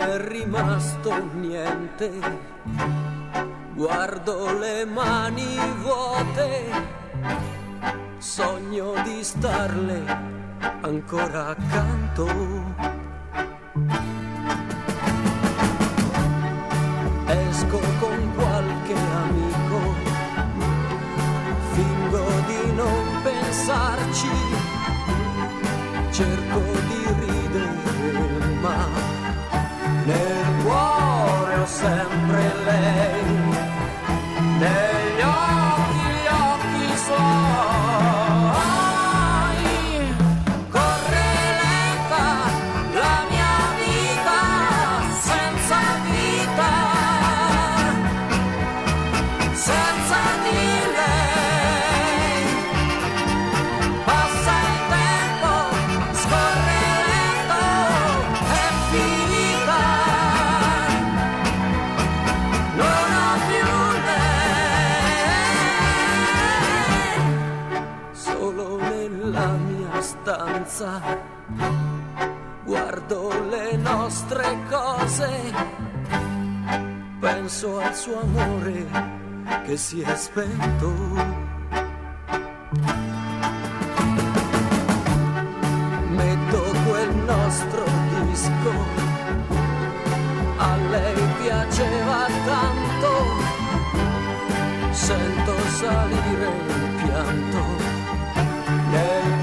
è rimasto niente. Guardo le mani vuote, sogno di starle ancora accanto. Esco con qualche amico, fingo di non pensarci, cerco di ridere, ma nel cuore ho sempre lei, negli occhi suoi. Corre lenta la mia vita senza vita, senza di lei. Passa il tempo, scorre lento, è finita. Non ho più lei. Solo nella mia stanza guardo le nostre cose, penso al suo amore che si è spento. Metto quel nostro disco, a lei piaceva tanto, sento salire il pianto nel